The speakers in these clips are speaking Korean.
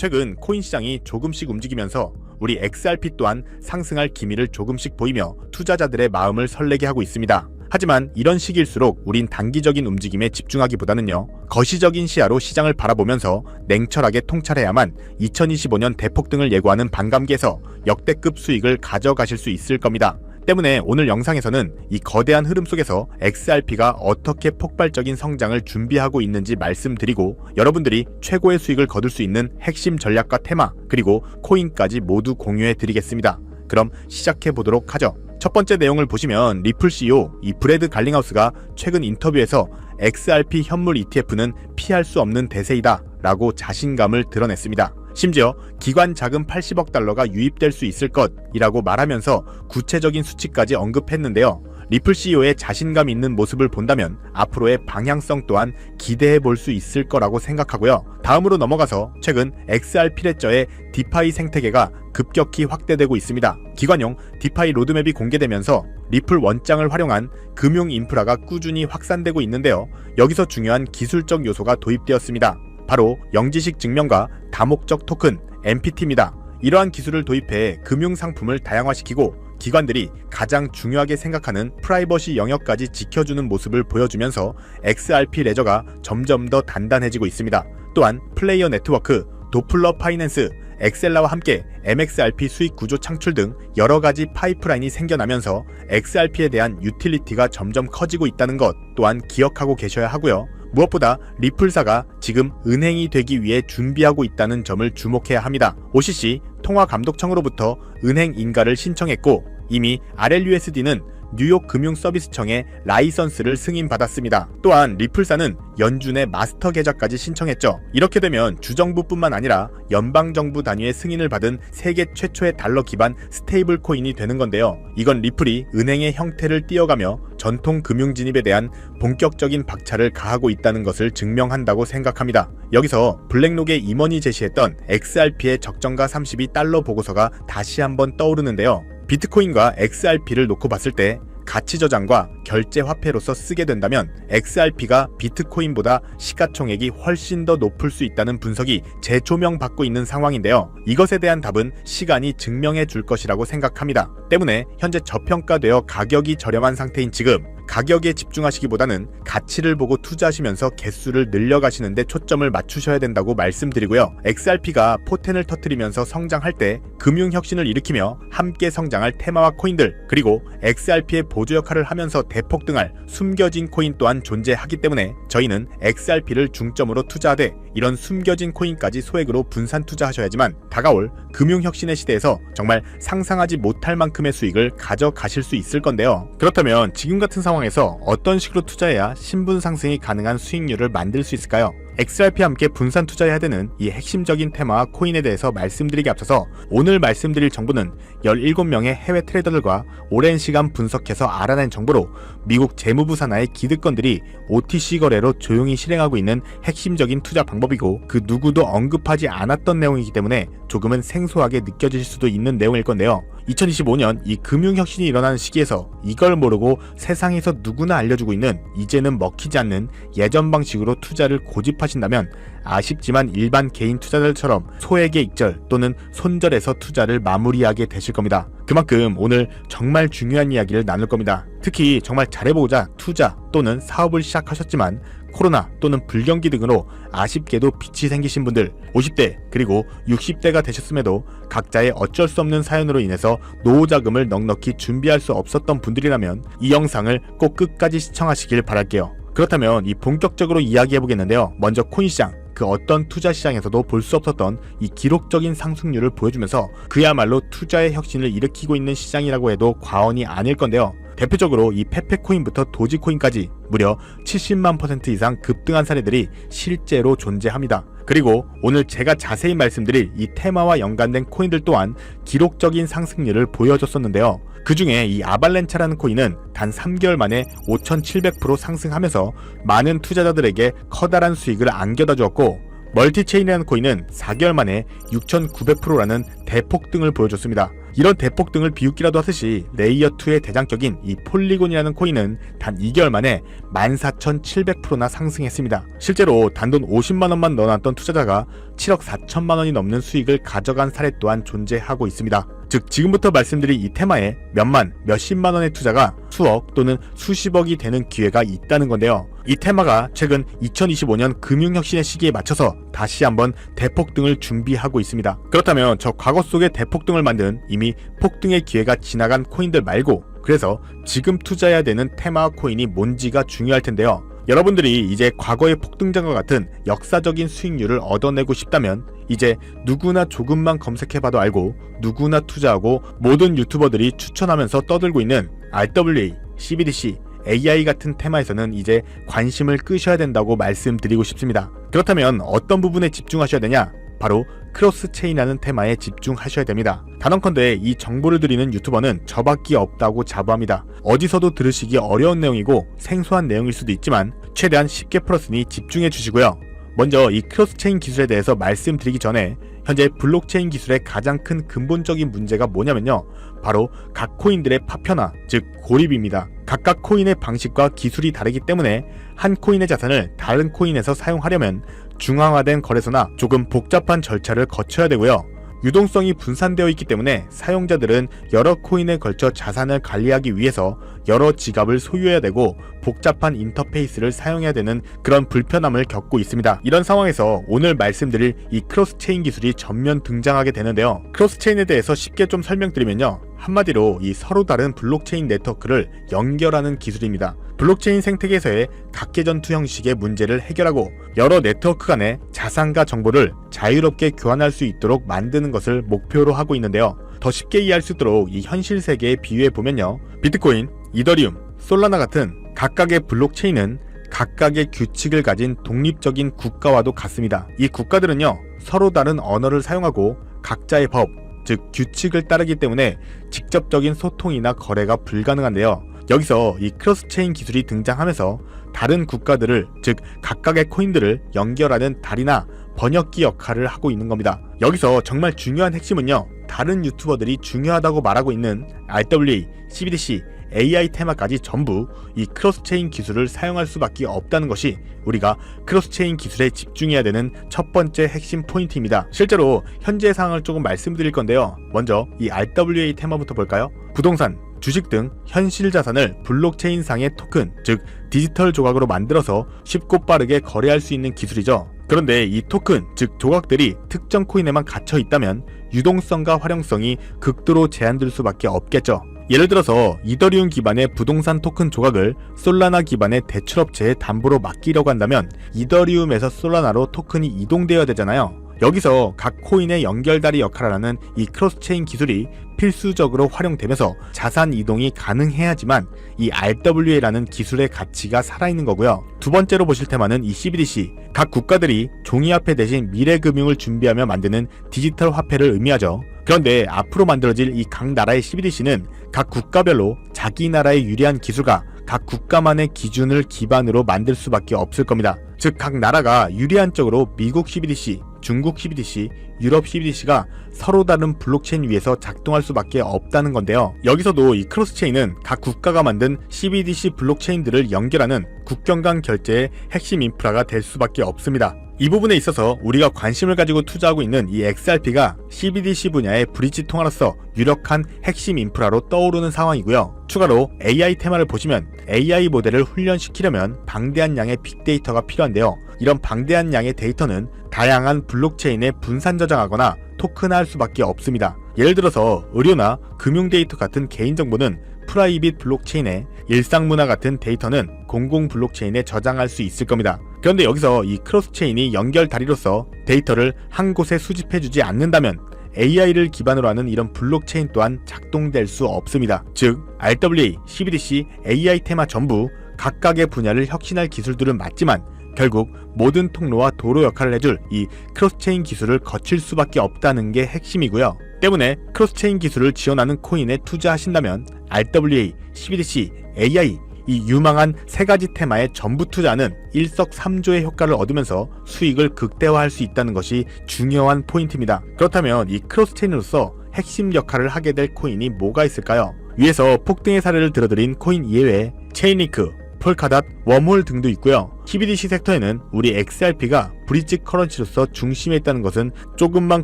최근 코인 시장이 조금씩 움직이면서 우리 XRP 또한 상승할 기미를 조금씩 보이며 투자자들의 마음을 설레게 하고 있습니다. 하지만 이런 시기일수록 우린 단기적인 움직임에 집중하기보다는요, 거시적인 시야로 시장을 바라보면서 냉철하게 통찰해야만 2025년 대폭등을 예고하는 반감기에서 역대급 수익을 가져가실 수 있을 겁니다. 때문에 오늘 영상에서는 이 거대한 흐름 속에서 XRP가 어떻게 폭발적인 성장을 준비하고 있는지 말씀드리고, 여러분들이 최고의 수익을 거둘 수 있는 핵심 전략과 테마, 그리고 코인까지 모두 공유해 드리겠습니다. 그럼 시작해 보도록 하죠. 첫 번째 내용을 보시면 리플 CEO 이 브래드 갈링하우스가 최근 인터뷰에서 XRP 현물 ETF는 피할 수 없는 대세이다 라고 자신감을 드러냈습니다. 심지어 기관 자금 80억 달러가 유입될 수 있을 것이라고 말하면서 구체적인 수치까지 언급했는데요. 리플 CEO의 자신감 있는 모습을 본다면 앞으로의 방향성 또한 기대해 볼 수 있을 거라고 생각하고요. 다음으로 넘어가서 최근 XRP 레저의 디파이 생태계가 급격히 확대되고 있습니다. 기관용 디파이 로드맵이 공개되면서 리플 원장을 활용한 금융 인프라가 꾸준히 확산되고 있는데요. 여기서 중요한 기술적 요소가 도입되었습니다. 바로 영지식 증명과 다목적 토큰 MPT입니다. 이러한 기술을 도입해 금융 상품을 다양화시키고 기관들이 가장 중요하게 생각하는 프라이버시 영역까지 지켜주는 모습을 보여주면서 XRP 레저가 점점 더 단단해지고 있습니다. 또한 플레이어 네트워크, 도플러 파이낸스, 엑셀라와 함께 MXRP 수익 구조 창출 등 여러가지 파이프라인이 생겨나면서 XRP에 대한 유틸리티가 점점 커지고 있다는 것 또한 기억하고 계셔야 하고요. 무엇보다 리플사가 지금 은행이 되기 위해 준비하고 있다는 점을 주목해야 합니다. OCC 통화감독청으로부터 은행 인가를 신청했고 이미 RLUSD는 뉴욕 금융서비스청의 라이선스를 승인받았습니다. 또한 리플사는 연준의 마스터 계좌까지 신청했죠. 이렇게 되면 주정부뿐만 아니라 연방정부 단위의 승인을 받은 세계 최초의 달러 기반 스테이블 코인이 되는 건데요. 이건 리플이 은행의 형태를 띄어가며 전통 금융 진입에 대한 본격적인 박차를 가하고 있다는 것을 증명한다고 생각합니다. 여기서 블랙록의 임원이 제시했던 XRP의 적정가 32달러 보고서가 다시 한번 떠오르는데요. 비트코인과 XRP를 놓고 봤을 때 가치 저장과 결제 화폐로서 쓰게 된다면 XRP가 비트코인보다 시가총액이 훨씬 더 높을 수 있다는 분석이 재조명받고 있는 상황인데요. 이것에 대한 답은 시간이 증명해 줄 것이라고 생각합니다. 때문에 현재 저평가되어 가격이 저렴한 상태인 지금 가격에 집중하시기보다는 가치를 보고 투자하시면서 개수를 늘려가시는 데 초점을 맞추셔야 된다고 말씀드리고요. XRP가 포텐을 터뜨리면서 성장할 때 금융혁신을 일으키며 함께 성장할 테마와 코인들, 그리고 XRP의 보조 역할을 하면서 대폭등할 숨겨진 코인 또한 존재하기 때문에 저희는 XRP를 중점으로 투자하되 이런 숨겨진 코인까지 소액으로 분산 투자하셔야지만 다가올 금융혁신의 시대에서 정말 상상하지 못할 만큼의 수익을 가져가실 수 있을 건데요. 그렇다면 지금 같은 상황에서 어떤 식으로 투자해야 신분 상승이 가능한 수익률을 만들 수 있을까요? XRP와 함께 분산 투자해야 되는 이 핵심적인 테마와 코인에 대해서 말씀드리기 앞서서 오늘 말씀드릴 정보는 17명의 해외 트레이더들과 오랜 시간 분석해서 알아낸 정보로 미국 재무부 산하의 기득권들이 OTC 거래로 조용히 실행하고 있는 핵심적인 투자 방법이고 그 누구도 언급하지 않았던 내용이기 때문에 조금은 생소하게 느껴질 수도 있는 내용일 건데요. 2025년 이 금융혁신이 일어나는 시기에서 이걸 모르고 세상에서 누구나 알려주고 있는 이제는 먹히지 않는 예전 방식으로 투자를 고집하신다면 아쉽지만 일반 개인 투자자들처럼 소액의 익절 또는 손절해서 투자를 마무리하게 되실 겁니다. 그만큼 오늘 정말 중요한 이야기를 나눌 겁니다. 특히 정말 잘해보고자 투자 또는 사업을 시작하셨지만 코로나 또는 불경기 등으로 아쉽게도 빚이 생기신 분들, 50대 그리고 60대가 되셨음에도 각자의 어쩔 수 없는 사연으로 인해서 노후자금을 넉넉히 준비할 수 없었던 분들이라면 이 영상을 꼭 끝까지 시청하시길 바랄게요. 그렇다면 이 본격적으로 이야기해보겠는데요. 먼저 코인 시장, 그 어떤 투자 시장에서도 볼 수 없었던 이 기록적인 상승률을 보여주면서 그야말로 투자의 혁신을 일으키고 있는 시장이라고 해도 과언이 아닐 건데요. 대표적으로 이 페페코인부터 도지코인까지 무려 70만 % 이상 급등한 사례들이 실제로 존재합니다. 그리고 오늘 제가 자세히 말씀드릴 이 테마와 연관된 코인들 또한 기록적인 상승률을 보여줬었는데요. 그 중에 이 아발렌차라는 코인은 단 3개월 만에 5,700% 상승하면서 많은 투자자들에게 커다란 수익을 안겨다 주었고, 멀티체인이라는 코인은 4개월 만에 6,900%라는 대폭등을 보여줬습니다. 이런 대폭등을 비웃기라도 하듯이 레이어2의 대장격인 이 폴리곤이라는 코인은 단 2개월 만에 14,700%나 상승했습니다. 실제로 단돈 50만원만 넣어놨던 투자자가 7억 4천만원이 넘는 수익을 가져간 사례 또한 존재하고 있습니다. 즉 지금부터 말씀드린 이 테마에 몇만, 몇십만원의 투자가 수억 또는 수십억이 되는 기회가 있다는 건데요. 이 테마가 최근 2025년 금융혁신의 시기에 맞춰서 다시 한번 대폭등을 준비하고 있습니다. 그렇다면 저 과거 속의 대폭등을 만든 이미 폭등의 기회가 지나간 코인들 말고 그래서 지금 투자해야 되는 테마 코인이 뭔지가 중요할 텐데요. 여러분들이 이제 과거의 폭등장과 같은 역사적인 수익률을 얻어내고 싶다면 이제 누구나 조금만 검색해봐도 알고 누구나 투자하고 모든 유튜버들이 추천하면서 떠들고 있는 RWA, CBDC, AI 같은 테마에서는 이제 관심을 끄셔야 된다고 말씀드리고 싶습니다. 그렇다면 어떤 부분에 집중하셔야 되냐? 바로 크로스체인이라는 테마에 집중하셔야 됩니다. 단언컨대 이 정보를 드리는 유튜버는 저밖에 없다고 자부합니다. 어디서도 들으시기 어려운 내용이고 생소한 내용일 수도 있지만 최대한 쉽게 풀었으니 집중해 주시고요. 먼저 이 크로스체인 기술에 대해서 말씀드리기 전에 현재 블록체인 기술의 가장 큰 근본적인 문제가 뭐냐면요. 바로 각 코인들의 파편화, 즉 고립입니다. 각각 코인의 방식과 기술이 다르기 때문에 한 코인의 자산을 다른 코인에서 사용하려면 중앙화된 거래소나 조금 복잡한 절차를 거쳐야 되고요. 유동성이 분산되어 있기 때문에 사용자들은 여러 코인에 걸쳐 자산을 관리하기 위해서 여러 지갑을 소유해야 되고 복잡한 인터페이스를 사용해야 되는 그런 불편함을 겪고 있습니다. 이런 상황에서 오늘 말씀드릴 이 크로스체인 기술이 전면 등장하게 되는데요. 크로스체인에 대해서 쉽게 좀 설명드리면요. 한마디로 이 서로 다른 블록체인 네트워크를 연결하는 기술입니다. 블록체인 생태계에서의 각계전투 형식의 문제를 해결하고 여러 네트워크 간의 자산과 정보를 자유롭게 교환할 수 있도록 만드는 것을 목표로 하고 있는데요. 더 쉽게 이해할 수 있도록 이 현실 세계에 비유해 보면요. 비트코인, 이더리움, 솔라나 같은 각각의 블록체인은 각각의 규칙을 가진 독립적인 국가와도 같습니다. 이 국가들은요, 서로 다른 언어를 사용하고 각자의 법, 즉 규칙을 따르기 때문에 직접적인 소통이나 거래가 불가능한데요. 여기서 이 크로스체인 기술이 등장하면서 다른 국가들을, 즉 각각의 코인들을 연결하는 다리나 번역기 역할을 하고 있는 겁니다. 여기서 정말 중요한 핵심은요, 다른 유튜버들이 중요하다고 말하고 있는 RWA, CBDC, AI 테마까지 전부 이 크로스체인 기술을 사용할 수밖에 없다는 것이 우리가 크로스체인 기술에 집중해야 되는 첫 번째 핵심 포인트입니다. 실제로 현재 상황을 조금 말씀드릴 건데요. 먼저 이 RWA 테마부터 볼까요? 부동산, 주식 등 현실 자산을 블록체인상의 토큰, 즉 디지털 조각으로 만들어서 쉽고 빠르게 거래할 수 있는 기술이죠. 그런데 이 토큰, 즉 조각들이 특정 코인에만 갇혀 있다면 유동성과 활용성이 극도로 제한될 수밖에 없겠죠. 예를 들어서 이더리움 기반의 부동산 토큰 조각을 솔라나 기반의 대출업체에 담보로 맡기려고 한다면 이더리움에서 솔라나로 토큰이 이동되어야 되잖아요. 여기서 각 코인의 연결다리 역할을 하는 이 크로스체인 기술이 필수적으로 활용되면서 자산 이동이 가능해야지만 이 RWA라는 기술의 가치가 살아있는 거고요. 두 번째로 보실 테마는 이 CBDC, 각 국가들이 종이화폐 대신 미래금융을 준비하며 만드는 디지털 화폐를 의미하죠. 그런데 앞으로 만들어질 이 각 나라의 CBDC는 각 국가별로 자기 나라의 유리한 기술과 각 국가만의 기준을 기반으로 만들 수밖에 없을 겁니다. 즉 각 나라가 유리한 쪽으로 미국 CBDC, 중국 CBDC, 유럽 CBDC가 서로 다른 블록체인 위에서 작동할 수밖에 없다는 건데요. 여기서도 이 크로스체인은 각 국가가 만든 CBDC 블록체인들을 연결하는 국경 간 결제의 핵심 인프라가 될 수밖에 없습니다. 이 부분에 있어서 우리가 관심을 가지고 투자하고 있는 이 XRP가 CBDC 분야의 브릿지 통화로서 유력한 핵심 인프라로 떠오르는 상황이고요. 추가로 AI 테마를 보시면 AI 모델을 훈련시키려면 방대한 양의 빅데이터가 필요한데요. 이런 방대한 양의 데이터는 다양한 블록체인에 분산 저장하거나 토큰화할 수밖에 없습니다. 예를 들어서 의료나 금융 데이터 같은 개인정보는 프라이빗 블록체인에, 일상문화 같은 데이터는 공공 블록체인에 저장할 수 있을 겁니다. 그런데 여기서 이 크로스체인이 연결 다리로서 데이터를 한 곳에 수집해주지 않는다면 AI를 기반으로 하는 이런 블록체인 또한 작동될 수 없습니다. 즉 RWA, CBDC, AI 테마 전부 각각의 분야를 혁신할 기술들은 맞지만 결국 모든 통로와 도로 역할을 해줄 이 크로스체인 기술을 거칠 수밖에 없다는 게 핵심이고요. 때문에 크로스체인 기술을 지원하는 코인에 투자하신다면 RWA, CBDC, AI 이 유망한 세 가지 테마의 전부 투자는 일석삼조의 효과를 얻으면서 수익을 극대화할 수 있다는 것이 중요한 포인트입니다. 그렇다면 이 크로스체인으로서 핵심 역할을 하게 될 코인이 뭐가 있을까요? 위에서 폭등의 사례를 들어드린 코인 이외에 체인링크, 폴카닷, 웜홀 등도 있고요. CBDC 섹터에는 우리 XRP가 브릿지 커런시로서 중심에 있다는 것은 조금만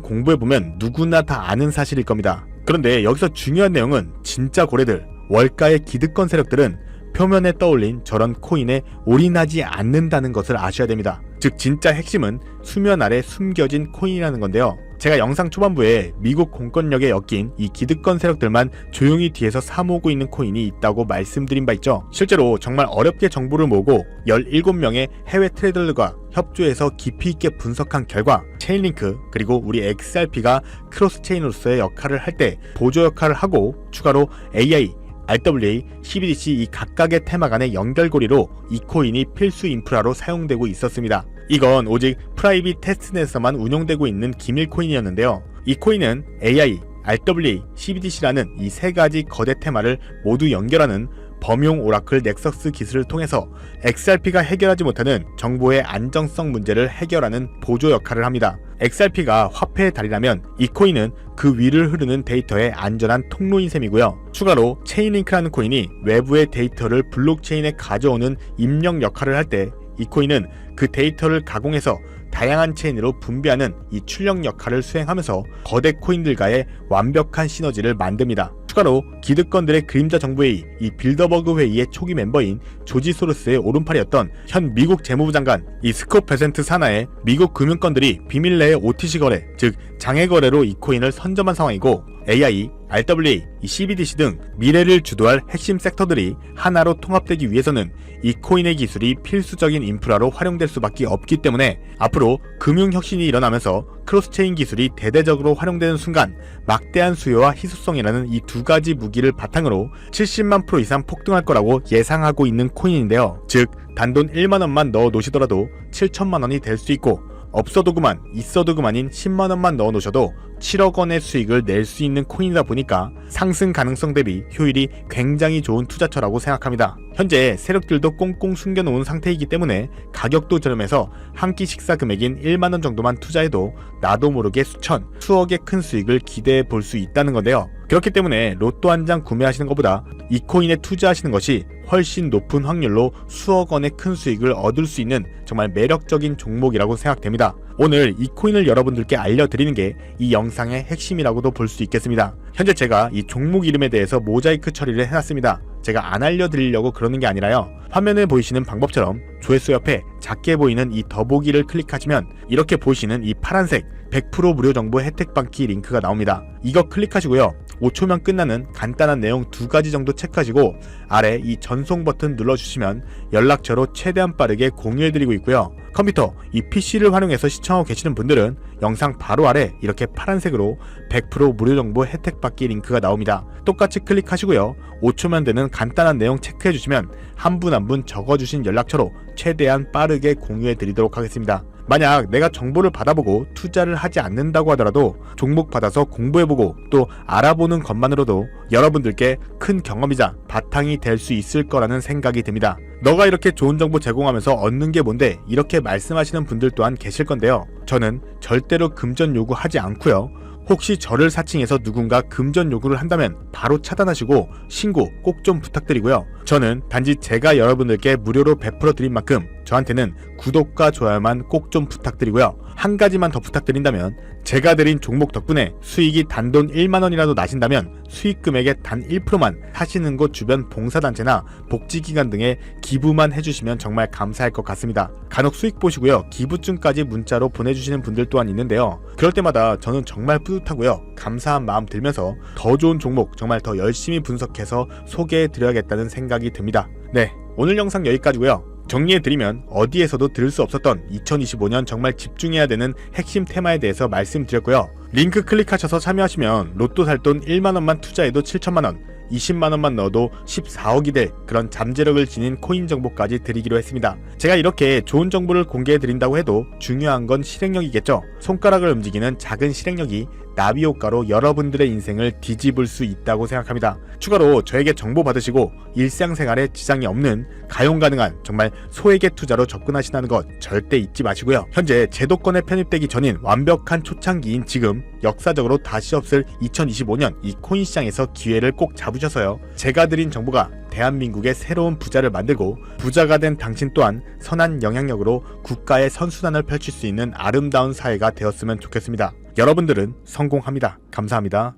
공부해보면 누구나 다 아는 사실일 겁니다. 그런데 여기서 중요한 내용은 진짜 고래들, 월가의 기득권 세력들은 표면에 떠올린 저런 코인에 올인하지 않는다는 것을 아셔야 됩니다. 즉 진짜 핵심은 수면 아래 숨겨진 코인이라는 건데요. 제가 영상 초반부에 미국 공권력에 엮인 이 기득권 세력들만 조용히 뒤에서 사모으고 있는 코인이 있다고 말씀드린 바 있죠. 실제로 정말 어렵게 정보를 모으고 17명의 해외 트레이더들과 협조해서 깊이 있게 분석한 결과 체인링크 그리고 우리 XRP가 크로스체인으로서의 역할을 할 때 보조 역할을 하고 추가로 AI, RWA, CBDC 이 각각의 테마 간의 연결고리로 이 코인이 필수 인프라로 사용되고 있었습니다. 이건 오직 프라이빗 테스트넷에서만 운용되고 있는 기밀 코인이었는데요. 이 코인은 AI, RWA, CBDC라는 이 세 가지 거대 테마를 모두 연결하는 범용 오라클 넥서스 기술을 통해서 XRP가 해결하지 못하는 정보의 안정성 문제를 해결하는 보조 역할을 합니다. XRP가 화폐의 달이라면 이 코인은 그 위를 흐르는 데이터의 안전한 통로인 셈이고요. 추가로 체인링크라는 코인이 외부의 데이터를 블록체인에 가져오는 입력 역할을 할 때 이 코인은 그 데이터를 가공해서 다양한 체인으로 분배하는 이 출력 역할을 수행하면서 거대 코인들과의 완벽한 시너지를 만듭니다. 추가로 기득권들의 그림자 정부회의, 이 빌더버그 회의의 초기 멤버인 조지 소로스의 오른팔이었던 현 미국 재무부 장관 이 스콧 베센트 산하의 미국 금융권들이 비밀 내의 OTC 거래, 즉 장외 거래로 이 코인을 선점한 상황이고 AI, RWA, 이 CBDC 등 미래를 주도할 핵심 섹터들이 하나로 통합되기 위해서는 이 코인의 기술이 필수적인 인프라로 활용될 수밖에 없기 때문에 앞으로 금융혁신이 일어나면서 크로스체인 기술이 대대적으로 활용되는 순간 막대한 수요와 희소성이라는 이 두 가지 무기를 바탕으로 70만 % 이상 폭등할 거라고 예상하고 있는 코인인데요. 즉 단돈 1만원만 넣어 놓으시더라도 7천만원이 될 수 있고 없어도 그만 있어도 그만인 10만원만 넣어 놓으셔도 7억 원의 수익을 낼 수 있는 코인이다 보니까 상승 가능성 대비 효율이 굉장히 좋은 투자처라고 생각합니다. 현재 세력들도 꽁꽁 숨겨놓은 상태이기 때문에 가격도 저렴해서 한 끼 식사 금액인 1만원 정도만 투자해도 나도 모르게 수천, 수억의 큰 수익을 기대해 볼 수 있다는 건데요. 그렇기 때문에 로또 한 장 구매하시는 것보다 이 코인에 투자하시는 것이 훨씬 높은 확률로 수억 원의 큰 수익을 얻을 수 있는 정말 매력적인 종목이라고 생각됩니다. 오늘 이 코인을 여러분들께 알려드리는 게 이 영상의 핵심이라고도 볼 수 있겠습니다. 현재 제가 이 종목 이름에 대해서 모자이크 처리를 해놨습니다. 제가 안 알려드리려고 그러는 게 아니라요. 화면에 보이시는 방법처럼 조회수 옆에 작게 보이는 이 더보기를 클릭하시면 이렇게 보이시는 이 파란색 100% 무료 정보 혜택 받기 링크가 나옵니다. 이거 클릭하시고요. 5초면 끝나는 간단한 내용 2가지 정도 체크하시고 아래 이 전송 버튼 눌러주시면 연락처로 최대한 빠르게 공유해드리고 있고요. 컴퓨터, 이 PC를 활용해서 시청하고 계시는 분들은 영상 바로 아래 이렇게 파란색으로 100% 무료 정보 혜택 받기 링크가 나옵니다. 똑같이 클릭하시고요. 5초면 되는 간단한 내용 체크해주시면 한 분 한 분 적어주신 연락처로 최대한 빠르게 공유해드리도록 하겠습니다. 만약 내가 정보를 받아보고 투자를 하지 않는다고 하더라도 종목 받아서 공부해보고 또 알아보는 것만으로도 여러분들께 큰 경험이자 바탕이 될 수 있을 거라는 생각이 듭니다. 너가 이렇게 좋은 정보 제공하면서 얻는 게 뭔데 이렇게 말씀하시는 분들 또한 계실 건데요. 저는 절대로 금전 요구하지 않고요. 혹시 저를 사칭해서 누군가 금전 요구를 한다면 바로 차단하시고 신고 꼭 좀 부탁드리고요. 저는 단지 제가 여러분들께 무료로 베풀어 드린 만큼 저한테는 구독과 좋아요만 꼭 좀 부탁드리고요. 한 가지만 더 부탁드린다면 제가 드린 종목 덕분에 수익이 단돈 1만원이라도 나신다면 수익 금액의 단 1%만 사시는 곳 주변 봉사단체나 복지기관 등에 기부만 해주시면 정말 감사할 것 같습니다. 간혹 수익 보시고요. 기부증까지 문자로 보내주시는 분들 또한 있는데요. 그럴 때마다 저는 정말 뿌듯하고요. 감사한 마음 들면서 더 좋은 종목 정말 더 열심히 분석해서 소개해드려야겠다는 생각이 듭니다. 네, 오늘 영상 여기까지고요. 정리해드리면 어디에서도 들을 수 없었던 2025년 정말 집중해야 되는 핵심 테마에 대해서 말씀드렸고요. 링크 클릭하셔서 참여하시면 로또 살 돈 1만원만 투자해도 7천만원, 20만원만 넣어도 14억이 될 그런 잠재력을 지닌 코인 정보까지 드리기로 했습니다. 제가 이렇게 좋은 정보를 공개해드린다고 해도 중요한 건 실행력이겠죠. 손가락을 움직이는 작은 실행력이 나비 효과로 여러분들의 인생을 뒤집을 수 있다고 생각합니다. 추가로 저에게 정보 받으시고 일상생활에 지장이 없는 가용 가능한 정말 소액의 투자로 접근하신다는 것 절대 잊지 마시고요. 현재 제도권에 편입되기 전인 완벽한 초창기인 지금 역사적으로 다시 없을 2025년 이 코인 시장에서 기회를 꼭 잡으셔서요. 제가 드린 정보가 대한민국의 새로운 부자를 만들고 부자가 된 당신 또한 선한 영향력으로 국가의 선순환을 펼칠 수 있는 아름다운 사회가 되었으면 좋겠습니다. 여러분들은 성공합니다. 감사합니다.